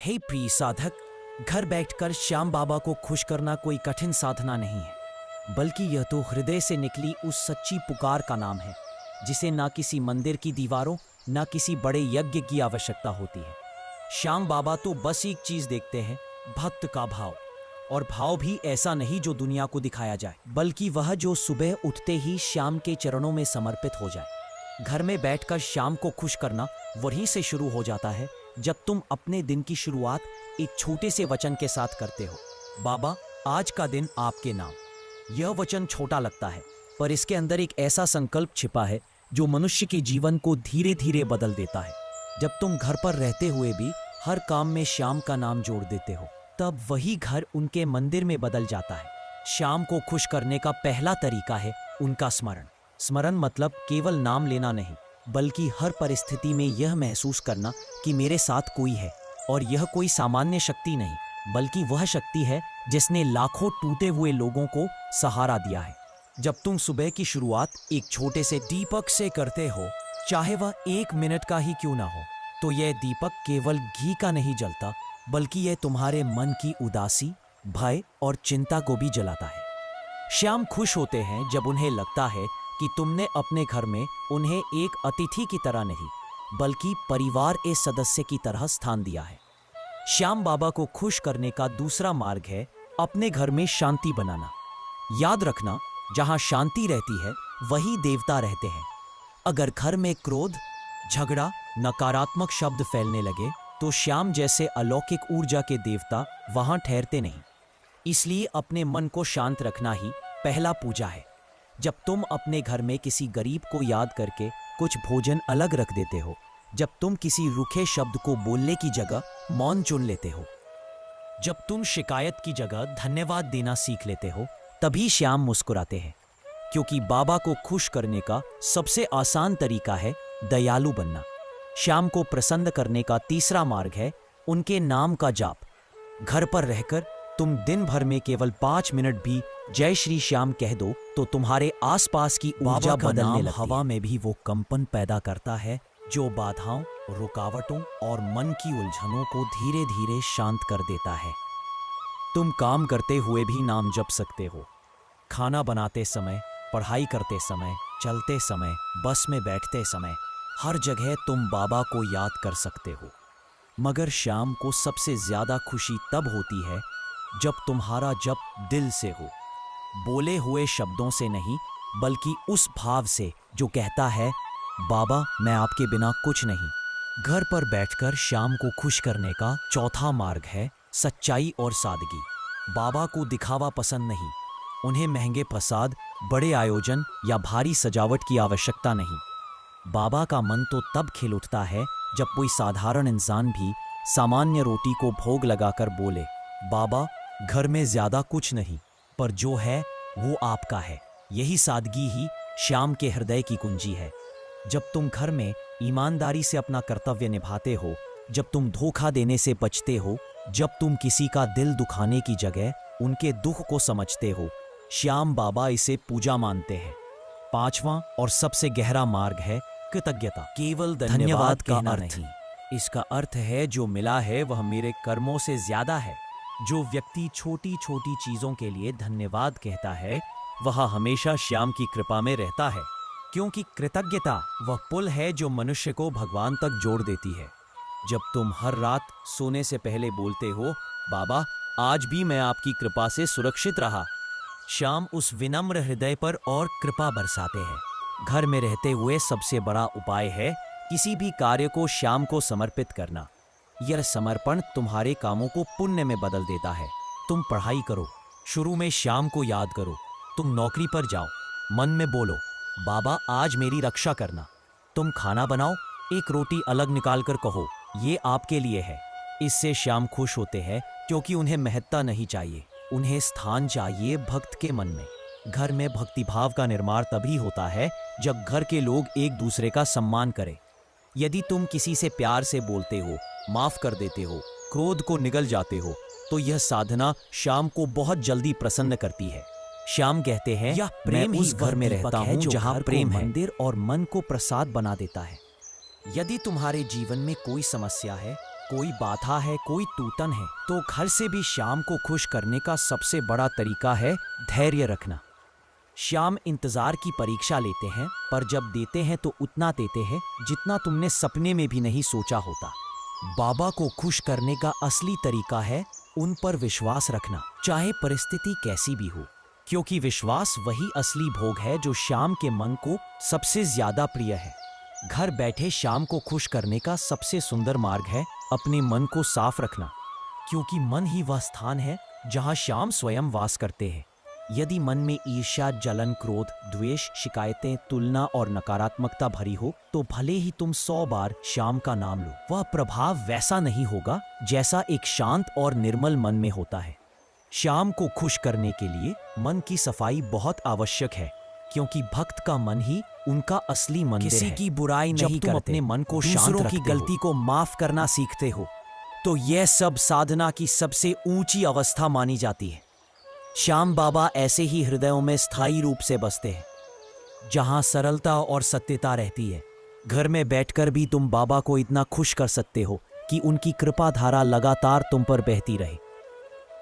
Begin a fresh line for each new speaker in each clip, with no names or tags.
हे प्रिय साधक, घर बैठकर श्याम बाबा को खुश करना कोई कठिन साधना नहीं है, बल्कि यह तो हृदय से निकली उस सच्ची पुकार का नाम है जिसे ना किसी मंदिर की दीवारों ना किसी बड़े यज्ञ की आवश्यकता होती है। श्याम बाबा तो बस एक चीज देखते हैं, भक्त का भाव। और भाव भी ऐसा नहीं जो दुनिया को दिखाया जाए, बल्कि वह जो सुबह उठते ही श्याम के चरणों में समर्पित हो जाए। घर में बैठकर श्याम को खुश करना वहीं से शुरू हो जाता है जब तुम अपने दिन की शुरुआत एक छोटे से वचन के साथ करते हो। बाबा, आज का दिन आपके नाम। यह वचन छोटा लगता है, पर इसके अंदर एक ऐसा संकल्प छिपा है जो मनुष्य के जीवन को धीरे धीरे बदल देता है। जब तुम घर पर रहते हुए भी हर काम में श्याम का नाम जोड़ देते हो, तब वही घर उनके मंदिर में बदल जाता है। श्याम को खुश करने का पहला तरीका है उनका स्मरण। स्मरण मतलब केवल नाम लेना नहीं, बल्कि हर परिस्थिति में यह महसूस करना कि मेरे साथ कोई है, और यह कोई सामान्य शक्ति नहीं, बल्कि वह शक्ति है जिसने लाखों टूटे हुए लोगों को सहारा दिया है। जब तुम सुबह की शुरुआत एक छोटे से दीपक से करते हो, चाहे वह 1 मिनट का ही क्यों ना हो, तो यह दीपक केवल घी का नहीं जलता, बल्कि यह तुम्हारे मन की उदासी, भय और चिंता को भी जलाता है। श्याम खुश होते हैं जब उन्हें लगता है कि तुमने अपने घर में उन्हें एक अतिथि की तरह नहीं, बल्कि परिवार के सदस्य की तरह स्थान दिया है। श्याम बाबा को खुश करने का दूसरा मार्ग है अपने घर में शांति बनाना। याद रखना, जहां शांति रहती है वही देवता रहते हैं। अगर घर में क्रोध, झगड़ा, नकारात्मक शब्द फैलने लगे, तो श्याम जैसे अलौकिक ऊर्जा के देवता वहां ठहरते नहीं। इसलिए अपने मन को शांत रखना ही पहला पूजा है। जब तुम अपने घर में किसी गरीब को याद करके कुछ भोजन अलग रख देते हो, जब तुम किसी रूखे शब्द को बोलने की जगह मौन चुन लेते हो, जब तुम शिकायत की जगह धन्यवाद देना सीख लेते हो, तभी श्याम मुस्कुराते हैं। क्योंकि बाबा को खुश करने का सबसे आसान तरीका है दयालु बनना। श्याम को प्रसन्न करने का तीसरा मार्ग है उनके नाम का जाप। घर पर रहकर तुम दिन भर में केवल 5 मिनट भी जय श्री श्याम कह दो, तो तुम्हारे आसपास की ऊर्जा बदलने लगती है। हवा में भी वो कंपन पैदा करता है जो बाधाओं, रुकावटों और मन की उलझनों को धीरे धीरे शांत कर देता है। तुम काम करते हुए भी नाम जप सकते हो। खाना बनाते समय, पढ़ाई करते समय, चलते समय, बस में बैठते समय, हर जगह तुम बाबा को याद कर सकते हो। मगर श्याम को सबसे ज्यादा खुशी तब होती है जब तुम्हारा जप दिल से हो, बोले हुए शब्दों से नहीं, बल्कि उस भाव से जो कहता है, बाबा मैं आपके बिना कुछ नहीं। घर पर बैठकर श्याम को खुश करने का चौथा मार्ग है सच्चाई और सादगी। बाबा को दिखावा पसंद नहीं, उन्हें महंगे प्रसाद, बड़े आयोजन या भारी सजावट की आवश्यकता नहीं। बाबा का मन तो तब खिल उठता है जब कोई साधारण इंसान भी सामान्य रोटी को भोग लगाकर बोले, बाबा घर में ज्यादा कुछ नहीं, पर जो है वो आपका है। यही सादगी ही श्याम के हृदय की कुंजी है। जब तुम घर में ईमानदारी से अपना कर्तव्य निभाते हो, जब तुम धोखा देने से बचते हो, जब तुम किसी का दिल दुखाने की जगह उनके दुख को समझते हो, श्याम बाबा इसे पूजा मानते हैं। 5वां और सबसे गहरा मार्ग है कृतज्ञता। केवल धन्यवाद कहना नहीं, इसका अर्थ है जो मिला है वह मेरे कर्मों से ज्यादा है। जो व्यक्ति छोटी छोटी चीजों के लिए धन्यवाद कहता है, वह हमेशा श्याम की कृपा में रहता है। क्योंकि कृतज्ञता वह पुल है जो मनुष्य को भगवान तक जोड़ देती है। जब तुम हर रात सोने से पहले बोलते हो, बाबा आज भी मैं आपकी कृपा से सुरक्षित रहा, श्याम उस विनम्र हृदय पर और कृपा बरसाते हैं। घर में रहते हुए सबसे बड़ा उपाय है किसी भी कार्य को श्याम को समर्पित करना। यह समर्पण तुम्हारे कामों को पुण्य में बदल देता है। तुम पढ़ाई करो, शुरू में श्याम को याद करो। तुम नौकरी पर जाओ, मन में बोलो, बाबा आज मेरी रक्षा करना। तुम खाना बनाओ, एक रोटी अलग निकाल कर कहो, ये आपके लिए है। इससे श्याम खुश होते हैं, क्योंकि उन्हें महत्ता नहीं चाहिए, उन्हें स्थान चाहिए भक्त के मन में। घर में भक्तिभाव का निर्माण तभी होता है जब घर के लोग एक दूसरे का सम्मान करें। यदि तुम किसी से प्यार से बोलते हो, माफ कर देते हो, क्रोध को निगल जाते हो, तो यह साधना श्याम को बहुत जल्दी प्रसन्न करती है। श्याम कहते हैं, यह प्रेम उस घर में रहता हूं जहां प्रेम है, मंदिर और मन को प्रसाद बना देता है। यदि तुम्हारे जीवन में कोई समस्या है, कोई बाधा है, कोई टूटन है, तो घर से भी श्याम को खुश करने का सबसे बड़ा तरीका है धैर्य रखना। श्याम इंतजार की परीक्षा लेते हैं, पर जब देते हैं तो उतना देते हैं जितना तुमने सपने में भी नहीं सोचा होता। बाबा को खुश करने का असली तरीका है उन पर विश्वास रखना, चाहे परिस्थिति कैसी भी हो, क्योंकि विश्वास वही असली भोग है जो श्याम के मन को सबसे ज्यादा प्रिय है। घर बैठे श्याम को खुश करने का सबसे सुंदर मार्ग है अपने मन को साफ रखना, क्योंकि मन ही वह स्थान है जहां श्याम स्वयं वास करते हैं। यदि मन में ईर्ष्या, जलन, क्रोध, द्वेष, शिकायतें, तुलना और नकारात्मकता भरी हो तो भले ही तुम 100 बार श्याम का नाम लो, वह प्रभाव वैसा नहीं होगा जैसा एक शांत और निर्मल मन में होता है। श्याम को खुश करने के लिए मन की सफाई बहुत आवश्यक है, क्योंकि भक्त का मन ही उनका असली मंदिर है। किसी की बुराई नहीं करते, जब तुम अपने मन को दूसरों की गलती को माफ करना सीखते हो तो यह सब साधना की सबसे ऊंची अवस्था मानी जाती है। श्याम बाबा ऐसे ही हृदयों में स्थायी रूप से बसते हैं जहां सरलता और सत्यता रहती है। घर में बैठकर भी तुम बाबा को इतना खुश कर सकते हो कि उनकी कृपा धारा लगातार तुम पर बहती रहे।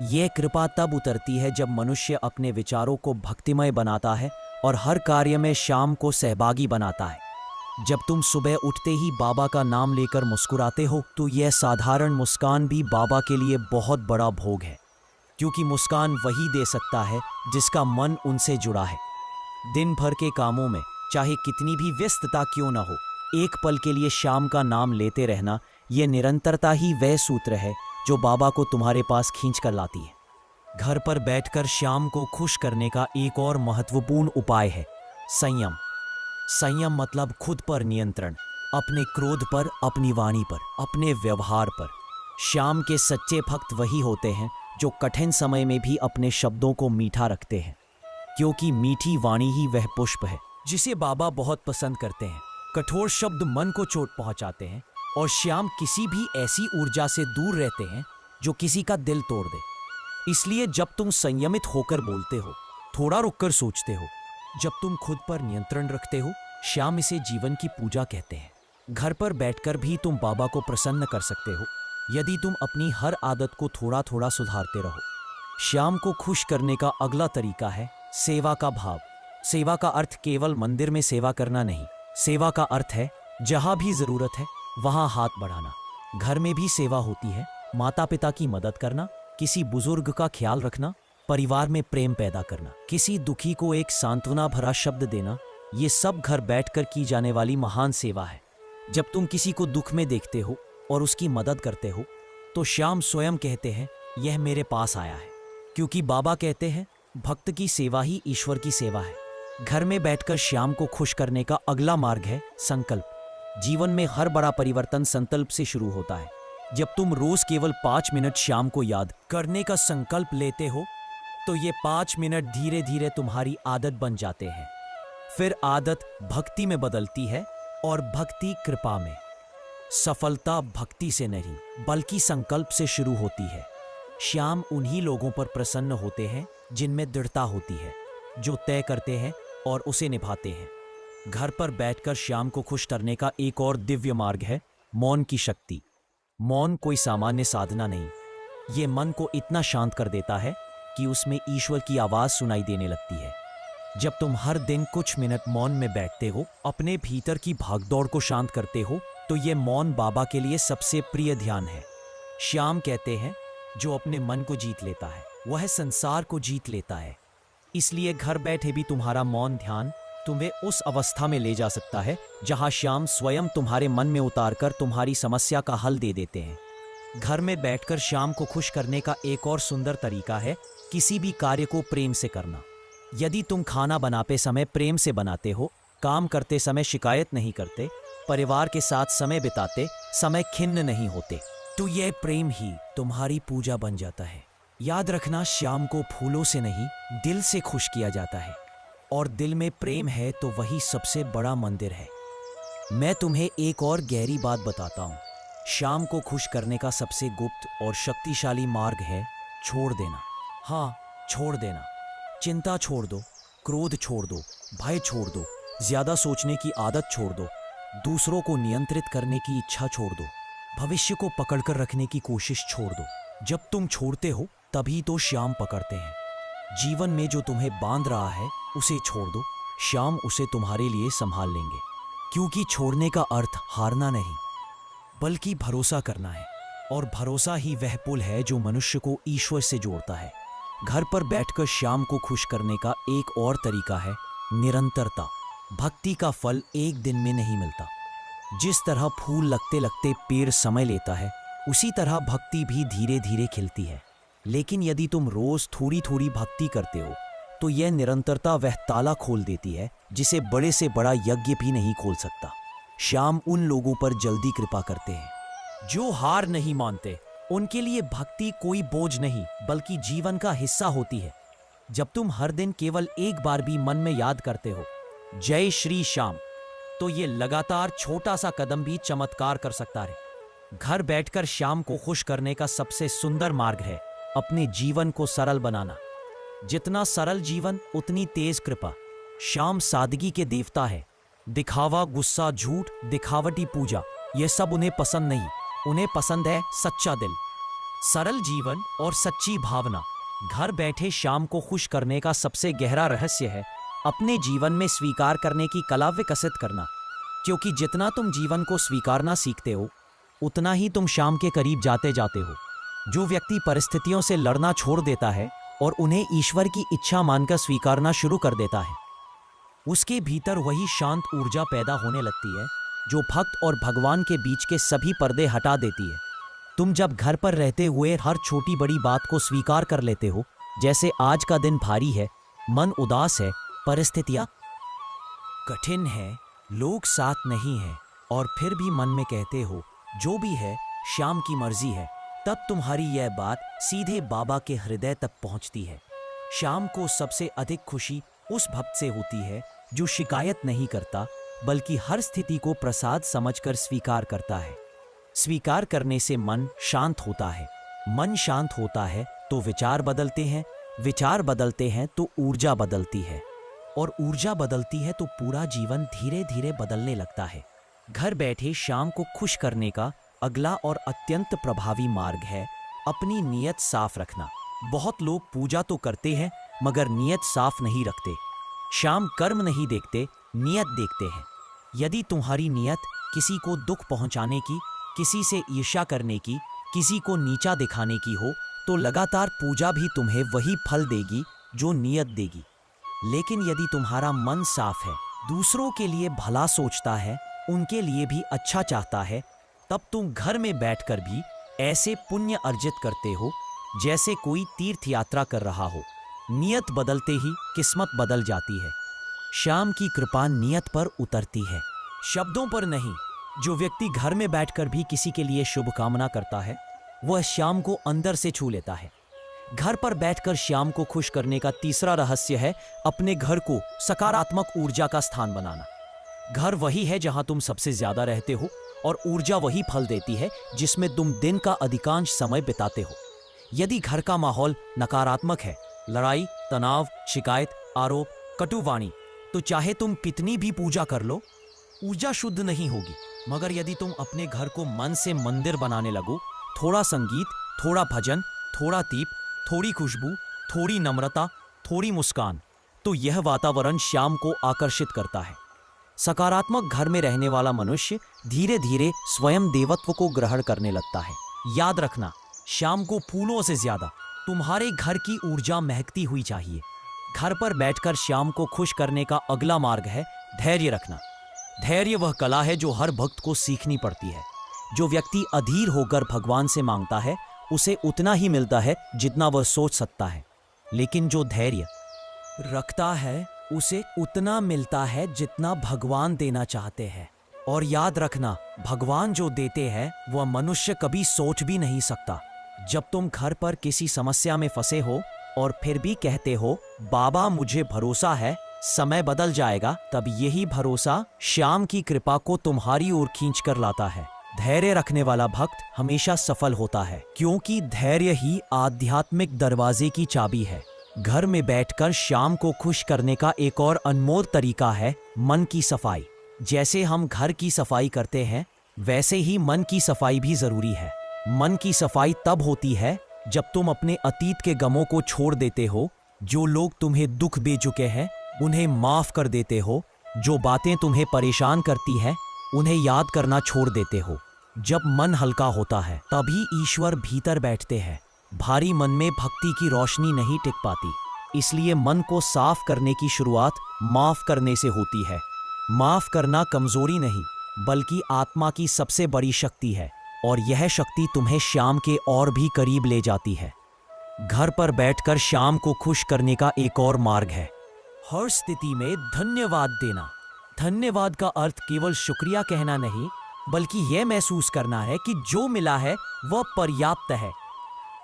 यह कृपा तब उतरती है जब मनुष्य अपने विचारों को भक्तिमय बनाता है और हर कार्य में श्याम को सहभागी बनाता है। जब तुम सुबह उठते ही बाबा का नाम लेकर मुस्कुराते हो तो यह साधारण मुस्कान भी बाबा के लिए बहुत बड़ा भोग है, क्योंकि मुस्कान वही दे सकता है जिसका मन उनसे जुड़ा है। दिन भर के कामों में चाहे कितनी भी व्यस्तता क्यों न हो, एक पल के लिए श्याम का नाम लेते रहना, यह निरंतरता ही वह सूत्र है जो बाबा को तुम्हारे पास खींच कर लाती है। घर पर बैठकर श्याम को खुश करने का एक और महत्वपूर्ण उपाय है संयम। संयम मतलब खुद पर नियंत्रण, अपने क्रोध पर, अपनी वाणी पर, अपने व्यवहार पर। श्याम के सच्चे भक्त वही होते हैं जो कठिन समय में भी अपने शब्दों को मीठा रखते हैं, क्योंकि मीठी वाणी ही वह पुष्प है जिसे बाबा बहुत पसंद करते हैं। कठोर शब्द मन को चोट पहुंचाते हैं और श्याम किसी भी ऐसी ऊर्जा से दूर रहते हैं जो किसी का दिल तोड़ दे। इसलिए जब तुम संयमित होकर बोलते हो, थोड़ा रुककर सोचते हो, जब तुम खुद पर नियंत्रण रखते हो, श्याम इसे जीवन की पूजा कहते हैं। घर पर बैठकर भी तुम बाबा को प्रसन्न कर सकते हो यदि तुम अपनी हर आदत को थोड़ा थोड़ा सुधारते रहो। श्याम को खुश करने का अगला तरीका है सेवा का भाव। सेवा का अर्थ केवल मंदिर में सेवा करना नहीं, सेवा का अर्थ है जहां भी जरूरत है वहां हाथ बढ़ाना। घर में भी सेवा होती है, माता पिता की मदद करना, किसी बुजुर्ग का ख्याल रखना, परिवार में प्रेम पैदा करना, किसी दुखी को एक सांत्वना भरा शब्द देना, ये सब घर बैठकर की जाने वाली महान सेवा है। जब तुम किसी को दुख में देखते हो और उसकी मदद करते हो तो श्याम स्वयं कहते हैं यह मेरे पास आया है, क्योंकि बाबा कहते हैं भक्त की सेवा ही ईश्वर की सेवा है। घर में बैठकर श्याम को खुश करने का अगला मार्ग है संकल्प। जीवन में हर बड़ा परिवर्तन संकल्प से शुरू होता है। जब तुम रोज केवल 5 मिनट श्याम को याद करने का संकल्प लेते हो तो ये 5 मिनट धीरे धीरे तुम्हारी आदत बन जाते हैं। फिर आदत भक्ति में बदलती है और भक्ति कृपा में। सफलता भक्ति से नहीं बल्कि संकल्प से शुरू होती है। श्याम उन्हीं लोगों पर प्रसन्न होते हैं जिनमें दृढ़ता होती है, जो तय करते हैं और उसे निभाते हैं। घर पर बैठकर श्याम को खुश करने का एक और दिव्य मार्ग है मौन की शक्ति। मौन कोई सामान्य साधना नहीं, ये मन को इतना शांत कर देता है कि उसमें ईश्वर की आवाज सुनाई देने लगती है। जब तुम हर दिन कुछ मिनट मौन में बैठते हो, अपने भीतर की भागदौड़ को शांत करते हो, तो ये मौन बाबा के लिए सबसे प्रिय ध्यान है। श्याम कहते हैं जो अपने मन को जीत लेता है वह संसार को जीत लेता है। इसलिए घर बैठे भी तुम्हारा मौन ध्यान तुम्हें उस अवस्था में ले जा सकता है जहां श्याम स्वयं तुम्हारे मन में उतारकर तुम्हारी समस्या का हल दे देते हैं। घर में बैठकर श्याम को खुश करने का एक और सुंदर तरीका है किसी भी कार्य को प्रेम से करना। यदि तुम खाना बनाते समय प्रेम से बनाते हो, काम करते समय शिकायत नहीं करते, परिवार के साथ समय बिताते समय खिन्न नहीं होते, तो यह प्रेम ही तुम्हारी पूजा बन जाता है। याद रखना, श्याम को फूलों से नहीं दिल से खुश किया जाता है, और दिल में प्रेम है तो वही सबसे बड़ा मंदिर है। मैं तुम्हें एक और गहरी बात बताता हूँ। श्याम को खुश करने का सबसे गुप्त और शक्तिशाली मार्ग है छोड़ देना। हाँ, छोड़ देना। चिंता छोड़ दो, क्रोध छोड़ दो, भय छोड़ दो, ज्यादा सोचने की आदत छोड़ दो, दूसरों को नियंत्रित करने की इच्छा छोड़ दो। भविष्य को पकड़कर रखने की कोशिश छोड़ दो। जब तुम छोड़ते हो तभी तो श्याम पकड़ते हैं। जीवन में जो तुम्हें बांध रहा है उसे छोड़ दो, श्याम उसे तुम्हारे लिए संभाल लेंगे। क्योंकि छोड़ने का अर्थ हारना नहीं बल्कि भरोसा करना है, और भरोसा ही वह पुल है जो मनुष्य को ईश्वर से जोड़ता है। घर पर बैठकर श्याम को खुश करने का एक और तरीका है निरंतरता। भक्ति का फल एक दिन में नहीं मिलता। जिस तरह फूल लगते लगते पेड़ समय लेता है, उसी तरह भक्ति भी धीरे धीरे खिलती है। लेकिन यदि तुम रोज थोड़ी थोड़ी भक्ति करते हो तो यह निरंतरता वह ताला खोल देती है जिसे बड़े से बड़ा यज्ञ भी नहीं खोल सकता। श्याम उन लोगों पर जल्दी कृपा करते हैं जो हार नहीं मानते। उनके लिए भक्ति कोई बोझ नहीं बल्कि जीवन का हिस्सा होती है। जब तुम हर दिन केवल एक बार भी मन में याद करते हो जय श्री श्याम, तो ये लगातार छोटा सा कदम भी चमत्कार कर सकता है। घर बैठकर श्याम को खुश करने का सबसे सुंदर मार्ग है अपने जीवन को सरल बनाना। जितना सरल जीवन उतनी तेज कृपा। श्याम सादगी के देवता है। दिखावा, गुस्सा, झूठ, दिखावटी पूजा, यह सब उन्हें पसंद नहीं। उन्हें पसंद है सच्चा दिल, सरल जीवन और सच्ची भावना। घर बैठे श्याम को खुश करने का सबसे गहरा रहस्य है अपने जीवन में स्वीकार करने की कला विकसित करना। क्योंकि जितना तुम जीवन को स्वीकारना सीखते हो उतना ही तुम श्याम के करीब जाते जाते हो। जो व्यक्ति परिस्थितियों से लड़ना छोड़ देता है और उन्हें ईश्वर की इच्छा मानकर स्वीकारना शुरू कर देता है, उसके भीतर वही शांत ऊर्जा पैदा होने लगती है जो भक्त और भगवान के बीच के सभी पर्दे हटा देती है। तुम जब घर पर रहते हुए हर छोटी बड़ी बात को स्वीकार कर लेते हो, जैसे आज का दिन भारी है, मन उदास है, परिस्थितियां कठिन है, लोग साथ नहीं है, और फिर भी मन में कहते हो जो भी है श्याम की मर्जी है, तब तुम्हारी यह बात सीधे बाबा के हृदय तक पहुंचती है। श्याम को सबसे अधिक खुशी उस भक्त से होती है जो शिकायत नहीं करता बल्कि हर स्थिति को प्रसाद समझकर स्वीकार करता है। स्वीकार करने से मन शांत होता है। मन शांत होता है तो विचार बदलते हैं, विचार बदलते हैं तो ऊर्जा बदलती है, और ऊर्जा बदलती है तो पूरा जीवन धीरे धीरे बदलने लगता है। घर बैठे श्याम को खुश करने का अगला और अत्यंत प्रभावी मार्ग है अपनी नीयत साफ रखना। बहुत लोग पूजा तो करते हैं मगर नीयत साफ नहीं रखते। श्याम कर्म नहीं देखते, नीयत देखते हैं। यदि तुम्हारी नीयत किसी को दुख पहुंचाने की, किसी से ईर्ष्या करने की, किसी को नीचा दिखाने की हो, तो लगातार पूजा भी तुम्हें वही फल देगी जो नीयत देगी। लेकिन यदि तुम्हारा मन साफ है, दूसरों के लिए भला सोचता है, उनके लिए भी अच्छा चाहता है, तब तुम घर में बैठकर भी ऐसे पुण्य अर्जित करते हो जैसे कोई तीर्थ यात्रा कर रहा हो। नियत बदलते ही किस्मत बदल जाती है। श्याम की कृपा नियत पर उतरती है, शब्दों पर नहीं। जो व्यक्ति घर में बैठकर भी किसी के लिए शुभ कामना करता है वह श्याम को अंदर से छू लेता है। घर पर बैठकर श्याम को खुश करने का तीसरा रहस्य है अपने घर को सकारात्मक ऊर्जा का स्थान बनाना। घर वही है जहां तुम सबसे ज्यादा रहते हो, और ऊर्जा वही फल देती है जिसमें तुम दिन का अधिकांश समय बिताते हो। यदि घर का माहौल नकारात्मक है, लड़ाई, तनाव, शिकायत, आरोप, कटुवाणी, तो चाहे तुम कितनी भी पूजा कर लो, ऊर्जा शुद्ध नहीं होगी। मगर यदि तुम अपने घर को मन से मंदिर बनाने लगो, थोड़ा संगीत, थोड़ा भजन, थोड़ा दीप, थोड़ी खुशबू, थोड़ी नम्रता, थोड़ी मुस्कान, तो यह वातावरण श्याम को आकर्षित करता है। सकारात्मक घर में रहने वाला मनुष्य धीरे धीरे स्वयं देवत्व को ग्रहण करने लगता है। याद रखना, श्याम को फूलों से ज्यादा तुम्हारे घर की ऊर्जा महकती हुई चाहिए। घर पर बैठकर श्याम को खुश करने का अगला मार्ग है धैर्य रखना। धैर्य वह कला है जो हर भक्त को सीखनी पड़ती है। जो व्यक्ति अधीर होकर भगवान से मांगता है उसे उतना ही मिलता है जितना वह सोच सकता है, लेकिन जो धैर्य रखता है उसे उतना मिलता है जितना भगवान देना चाहते हैं। और याद रखना, भगवान जो देते हैं वह मनुष्य कभी सोच भी नहीं सकता। जब तुम घर पर किसी समस्या में फंसे हो और फिर भी कहते हो बाबा मुझे भरोसा है समय बदल जाएगा, तब यही भरोसा श्याम की कृपा को तुम्हारी ओर खींच कर लाता है। धैर्य रखने वाला भक्त हमेशा सफल होता है, क्योंकि धैर्य ही आध्यात्मिक दरवाजे की चाबी है। घर में बैठकर श्याम को खुश करने का एक और अनमोल तरीका है मन की सफाई। जैसे हम घर की सफाई करते हैं वैसे ही मन की सफाई भी जरूरी है। मन की सफाई तब होती है जब तुम अपने अतीत के गमों को छोड़ देते हो, जो लोग तुम्हें दुख दे चुके हैं उन्हें माफ कर देते हो, जो बातें तुम्हें परेशान करती है उन्हें याद करना छोड़ देते हो। जब मन हल्का होता है तभी ईश्वर भीतर बैठते हैं। भारी मन में भक्ति की रोशनी नहीं टिक पाती, इसलिए मन को साफ करने की शुरुआत माफ करने से होती है। माफ करना कमजोरी नहीं बल्कि आत्मा की सबसे बड़ी शक्ति है, और यह शक्ति तुम्हें श्याम के और भी करीब ले जाती है। घर पर बैठकर श्याम को खुश करने का एक और मार्ग है हर स्थिति में धन्यवाद देना। धन्यवाद का अर्थ केवल शुक्रिया कहना नहीं बल्कि यह महसूस करना है कि जो मिला है वह पर्याप्त है।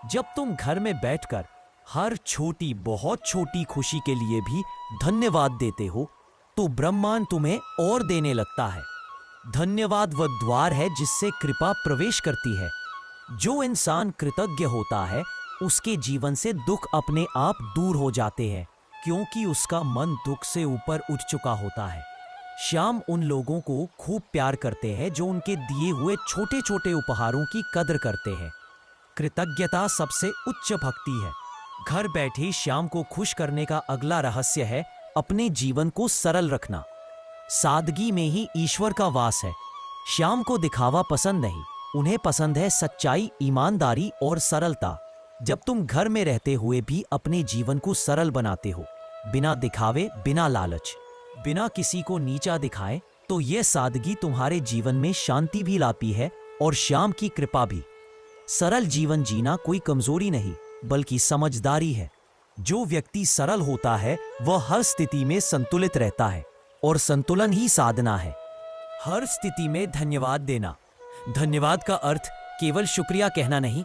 जब तुम घर में बैठकर हर छोटी बहुत छोटी खुशी के लिए भी धन्यवाद देते हो तो ब्रह्मांड तुम्हें और देने लगता है। धन्यवाद वह द्वार है जिससे कृपा प्रवेश करती है। जो इंसान कृतज्ञ होता है उसके जीवन से दुख अपने आप दूर हो जाते हैं, क्योंकि उसका मन दुख से ऊपर उठ चुका होता है। श्याम उन लोगों को खूब प्यार करते हैं जो उनके दिए हुए छोटे छोटे उपहारों की कदर करते हैं। कृतज्ञता सबसे उच्च भक्ति है। घर बैठे श्याम को खुश करने का अगला रहस्य है अपने जीवन को सरल रखना। सादगी में ही ईश्वर का वास है। श्याम को दिखावा पसंद नहीं, उन्हें पसंद है सच्चाई, ईमानदारी और सरलता। जब तुम घर में रहते हुए भी अपने जीवन को सरल बनाते हो, बिना दिखावे, बिना लालच, बिना किसी को नीचा दिखाए, तो यह सादगी तुम्हारे जीवन में शांति भी लाती है और श्याम की कृपा भी। सरल जीवन जीना कोई कमजोरी नहीं बल्कि समझदारी है। जो व्यक्ति सरल होता है वह हर स्थिति में संतुलित रहता है, और संतुलन ही साधना है। हर स्थिति में धन्यवाद देना। धन्यवाद का अर्थ केवल शुक्रिया कहना नहीं